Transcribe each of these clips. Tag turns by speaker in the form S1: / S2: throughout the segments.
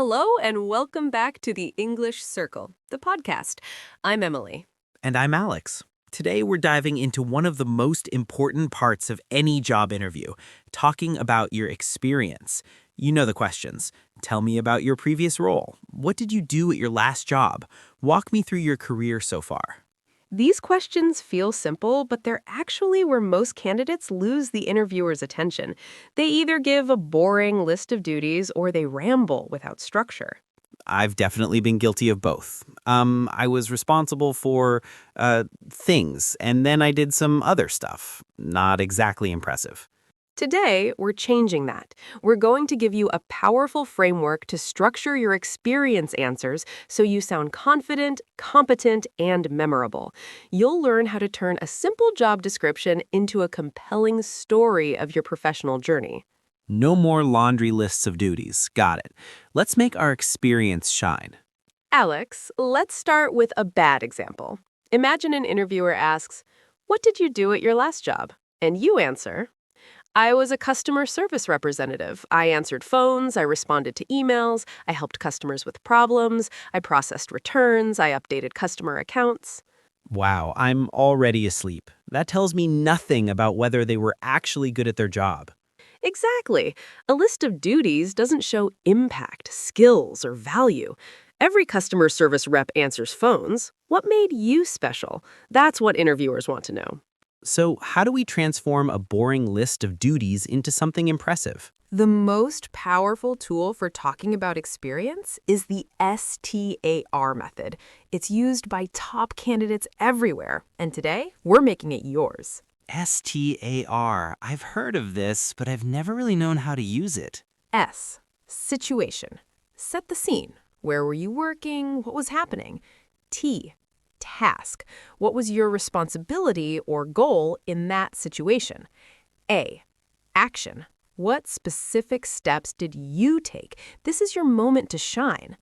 S1: Hello and welcome back to the English Circle, the podcast. I'm Emily.
S2: And I'm Alex. Today we're diving into one of the most important parts of any job interview, talking about your experience. You know the questions. Tell me about your previous role. What did you do at your last job? Walk me through your career so far.
S1: These questions feel simple, but they're actually where most candidates lose the interviewer's attention. They either give a boring list of duties or they ramble without structure.
S2: I've definitely been guilty of both. I was responsible for things, and then I did some other stuff. Not exactly impressive.
S1: Today, we're changing that. We're going to give you a powerful framework to structure your experience answers so you sound confident, competent, and memorable. You'll learn how to turn a simple job description into a compelling story of your professional journey.
S2: No more laundry lists of duties. Got it. Let's make our experience shine.
S1: Alex, let's start with a bad example. Imagine an interviewer asks, "What did you do at your last job?" And you answer, "I was a customer service representative. I answered phones, I responded to emails, I helped customers with problems, I processed returns, I updated customer accounts."
S2: Wow, I'm already asleep. That tells me nothing about whether they were actually good at their job.
S1: Exactly. A list of duties doesn't show impact, skills, or value. Every customer service rep answers phones. What made you special? That's what interviewers want to know.
S2: So, how do we transform a boring list of duties into something impressive?
S1: The most powerful tool for talking about experience is the S.T.A.R. method. It's used by top candidates everywhere, and today, we're making it yours.
S2: S.T.A.R. I've heard of this, but I've never really known how to use it.
S1: S. Situation. Set the scene. Where were you working? What was happening? T. Task. What was your responsibility or goal in that situation? A. Action. What specific steps did you take? This is your moment to shine.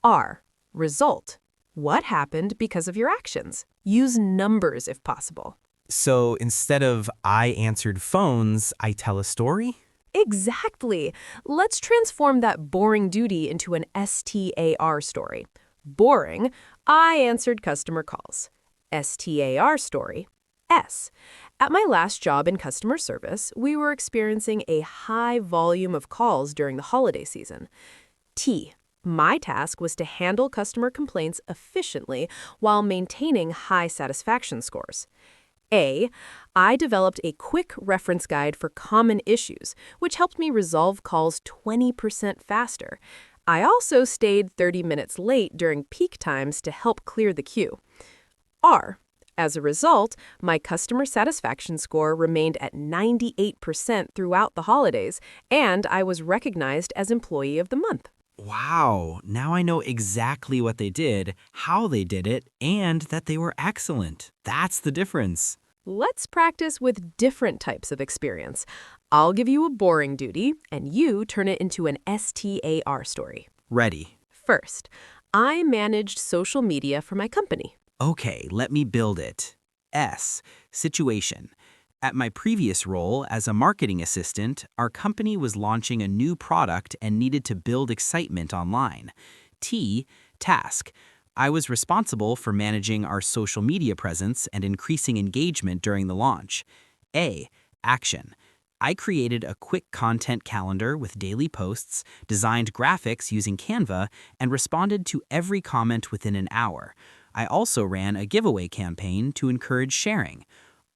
S1: R. Result. What happened because of your actions? Use numbers if possible.
S2: So, instead of I answered phones, I tell a story?
S1: Exactly. Let's transform that boring duty into an S.T.A.R. story. Boring, I answered customer calls. S.T.A.R. story, S. At my last job in customer service, we were experiencing a high volume of calls during the holiday season. T. My task was to handle customer complaints efficiently while maintaining high satisfaction scores. A. I developed a quick reference guide for common issues, which helped me resolve calls 20% faster. I also stayed 30 minutes late during peak times to help clear the queue. R. As a result, my customer satisfaction score remained at 98% throughout the holidays, and I was recognized as Employee of the Month.
S2: Wow, now I know exactly what they did, how they did it, and that they were excellent. That's the difference.
S1: Let's practice with different types of experience. I'll give you a boring duty, and you turn it into an S.T.A.R. story.
S2: Ready.
S1: First, I managed social media for my company.
S2: Okay, let me build it. S. Situation. At my previous role as a marketing assistant, our company was launching a new product and needed to build excitement online. T. Task. I was responsible for managing our social media presence and increasing engagement during the launch. A. Action. I created a quick content calendar with daily posts, designed graphics using Canva, and responded to every comment within an hour. I also ran a giveaway campaign to encourage sharing.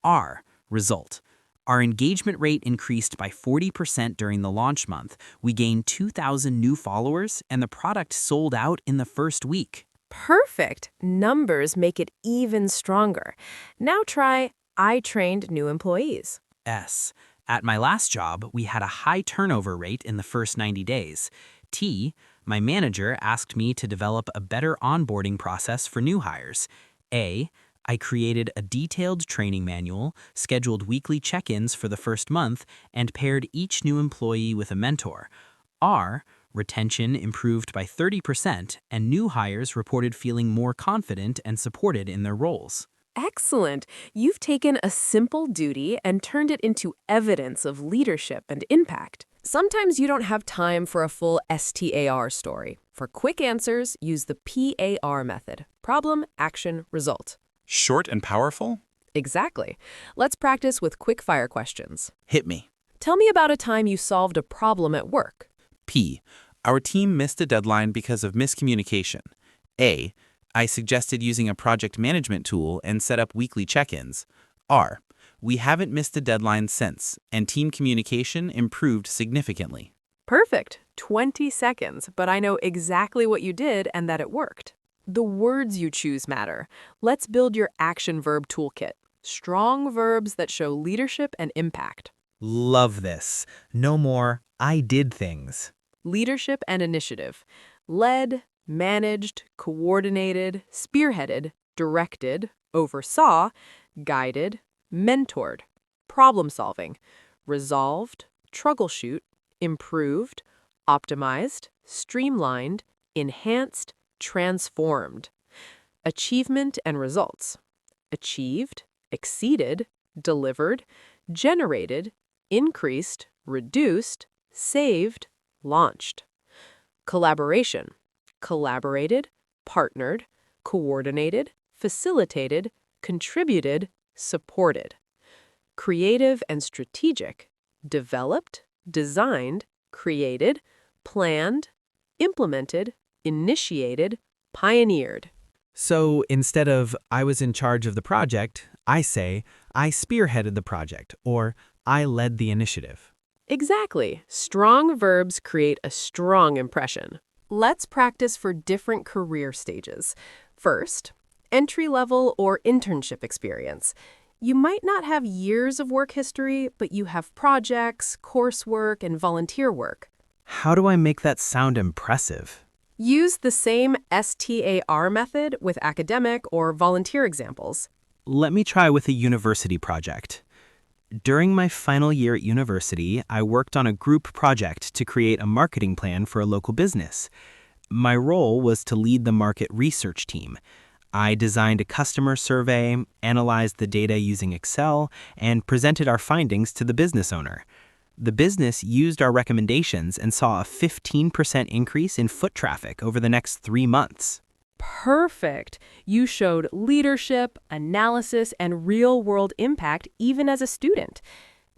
S2: R. Result. Our engagement rate increased by 40% during the launch month. We gained 2,000 new followers, and the product sold out in the first week.
S1: Perfect. Numbers make it even stronger. Now try, I trained new employees.
S2: S. At my last job, we had a high turnover rate in the first 90 days. T. My manager asked me to develop a better onboarding process for new hires. A. I created a detailed training manual, scheduled weekly check-ins for the first month, and paired each new employee with a mentor. R. Retention improved by 30%, and new hires reported feeling more confident and supported in their roles.
S1: Excellent. You've taken a simple duty and turned it into evidence of leadership and impact. Sometimes you don't have time for a full S.T.A.R. story. For quick answers, use the P.A.R. method. Problem, action, result.
S3: Short and powerful?
S1: Exactly. Let's practice with quick-fire questions.
S2: Hit me.
S1: Tell me about a time you solved a problem at work.
S3: P. Our team missed a deadline because of miscommunication. A. I suggested using a project management tool and set up weekly check-ins. R. We haven't missed a deadline since, and team communication improved significantly.
S1: Perfect. 20 seconds, but I know exactly what you did and that it worked. The words you choose matter. Let's build your action verb toolkit. Strong verbs that show leadership and impact.
S2: Love this. No more, I did things.
S1: Leadership and initiative. Led, managed, coordinated, spearheaded, directed, oversaw, guided, mentored. Problem solving. Resolved, troubleshoot, improved, optimized, streamlined, enhanced, transformed. Achievement and results. Achieved, exceeded, delivered, generated, increased, reduced, saved, launched. Collaboration. Collaborated, partnered, coordinated, facilitated, contributed, supported. Creative and strategic. Developed, designed, created, planned, implemented, initiated, pioneered.
S2: So instead of I was in charge of the project, I say I spearheaded the project or I led the initiative.
S1: Exactly. Strong verbs create a strong impression. Let's practice for different career stages. First, entry-level or internship experience. You might not have years of work history, but you have projects, coursework, and volunteer work.
S2: How do I make that sound impressive?
S1: Use the same S.T.A.R. method with academic or volunteer examples.
S2: Let me try with a university project. During my final year at university, I worked on a group project to create a marketing plan for a local business. My role was to lead the market research team. I designed a customer survey, analyzed the data using Excel, and presented our findings to the business owner. The business used our recommendations and saw a 15% increase in foot traffic over the next 3 months.
S1: Perfect. You showed leadership, analysis, and real-world impact even as a student.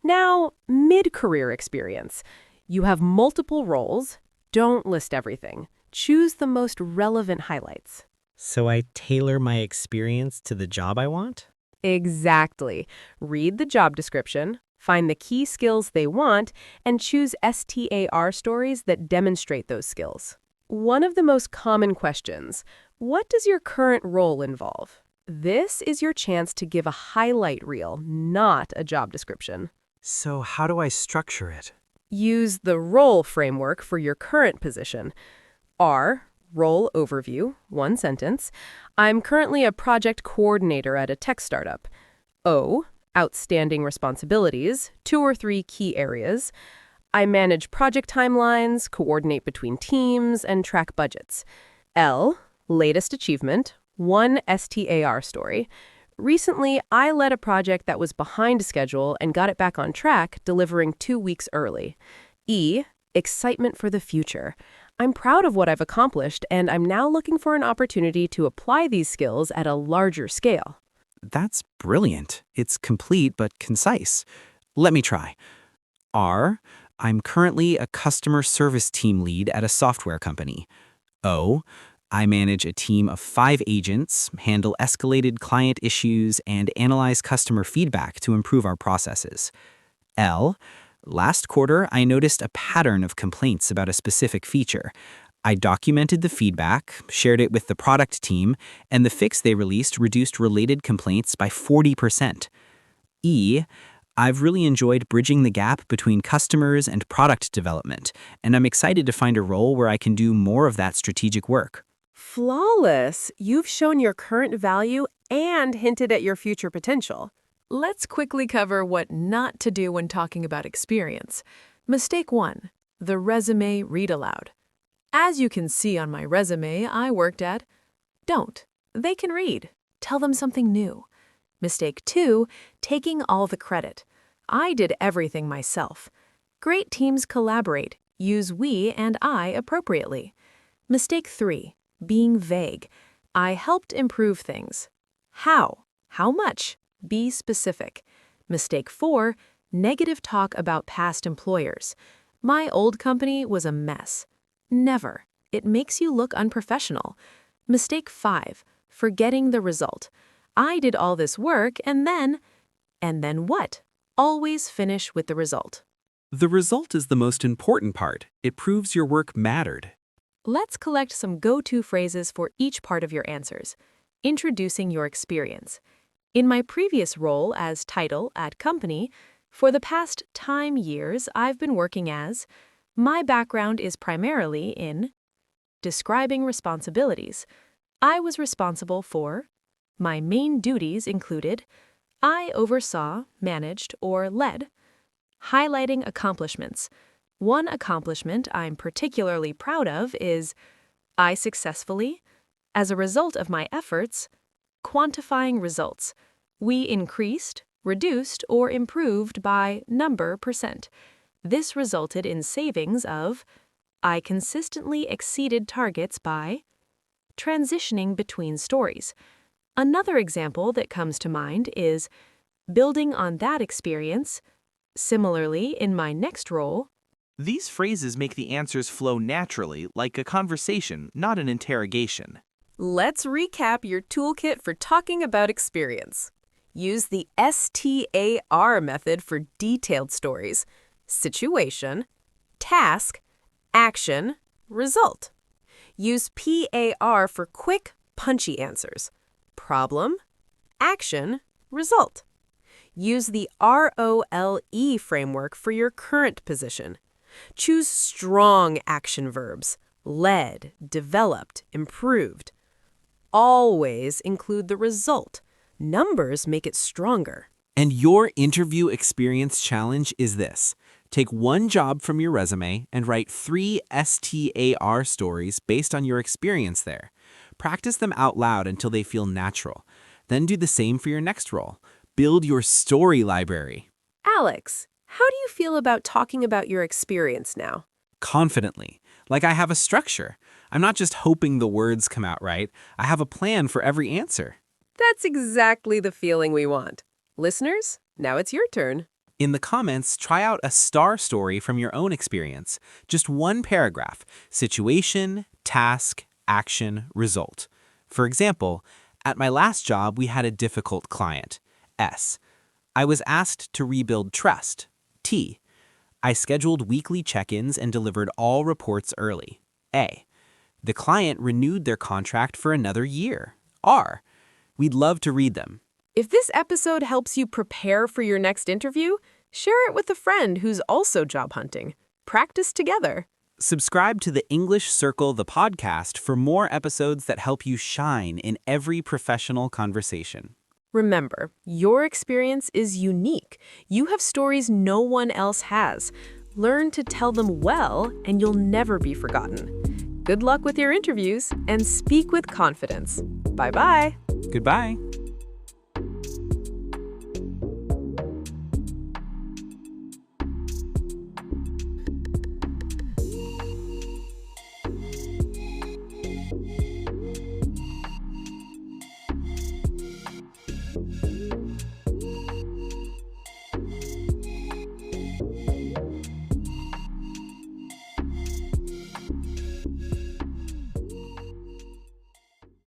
S1: Now, mid-career experience. You have multiple roles. Don't list everything. Choose the most relevant highlights.
S2: So I tailor my experience to the job I want?
S1: Exactly. Read the job description, find the key skills they want, and choose S.T.A.R. stories that demonstrate those skills. One of the most common questions, what does your current role involve? This is your chance to give a highlight reel, not a job description.
S2: So how do I structure it?
S1: Use the role framework for your current position. R, role overview, 1 sentence. I'm currently a project coordinator at a tech startup. O, outstanding responsibilities, 2 or 3 key areas. I manage project timelines, coordinate between teams, and track budgets. L, latest achievement, 1 S.T.A.R. story. Recently, I led a project that was behind schedule and got it back on track, delivering 2 weeks early. E, excitement for the future. I'm proud of what I've accomplished, and I'm now looking for an opportunity to apply these skills at a larger scale.
S2: That's brilliant. It's complete but concise. Let me try. R, I'm currently a customer service team lead at a software company. O, I manage a team of 5 agents, handle escalated client issues, and analyze customer feedback to improve our processes. L, last quarter, I noticed a pattern of complaints about a specific feature. I documented the feedback, shared it with the product team, and the fix they released reduced related complaints by 40%. E, I've really enjoyed bridging the gap between customers and product development, and I'm excited to find a role where I can do more of that strategic work.
S1: Flawless! You've shown your current value and hinted at your future potential. Let's quickly cover what not to do when talking about experience. Mistake 1. The resume read aloud. As you can see on my resume, I worked at... Don't. They can read. Tell them something new. Mistake 2. Taking all the credit. I did everything myself. Great teams collaborate. Use we and I appropriately. Mistake 3. Being vague. I helped improve things. How? How much? Be specific. Mistake 4. Negative talk about past employers. My old company was a mess. Never. It makes you look unprofessional. Mistake 5. Forgetting the result. I did all this work and then what? Always finish with the result.
S2: The result is the most important part. It proves your work mattered.
S1: Let's collect some go-to phrases for each part of your answers. Introducing your experience. In my previous role as title at company, for the past years I've been working as, my background is primarily in describing responsibilities. I was responsible for, my main duties included, I oversaw, managed, or led, highlighting accomplishments. One accomplishment I'm particularly proud of is I successfully, as a result of my efforts, quantifying results. We increased, reduced, or improved by number %. This resulted in savings of I consistently exceeded targets by transitioning between stories. Another example that comes to mind is building on that experience. Similarly, in my next role,
S3: These phrases make the answers flow naturally, like a conversation, not an interrogation.
S1: let's recap your toolkit for talking about experience. Use the S.T.A.R. method for detailed stories: situation, task, action, result. Use P.A.R. for quick, punchy answers: problem, action, result. Use the R.O.L.E framework for your current position. Choose strong action verbs: led, developed, improved. Always include the result. Numbers make it stronger.
S2: And your interview experience challenge is this. Take one job from your resume and write 3 S.T.A.R. stories based on your experience there. Practice them out loud until they feel natural. Then do the same for your next role. Build your story library.
S1: Alex, how do you feel about talking about your experience now?
S2: Confidently, like I have a structure. I'm not just hoping the words come out right. I have a plan for every answer.
S1: That's exactly the feeling we want. Listeners, now it's your turn.
S2: In the comments, try out a S.T.A.R. story from your own experience. Just one paragraph: situation, task, action, result. For example, at my last job, we had a difficult client. S. I was asked to rebuild trust. T. I scheduled weekly check-ins and delivered all reports early. A. The client renewed their contract for another year. R. We'd love to read them.
S1: If this episode helps you prepare for your next interview, share it with a friend who's also job hunting. Practice together.
S2: Subscribe to the English Circle, the podcast, for more episodes that help you shine in every professional conversation.
S1: Remember, your experience is unique. You have stories no one else has. Learn to tell them well, and you'll never be forgotten. Good luck with your interviews, and speak with confidence. Bye-bye.
S2: Goodbye.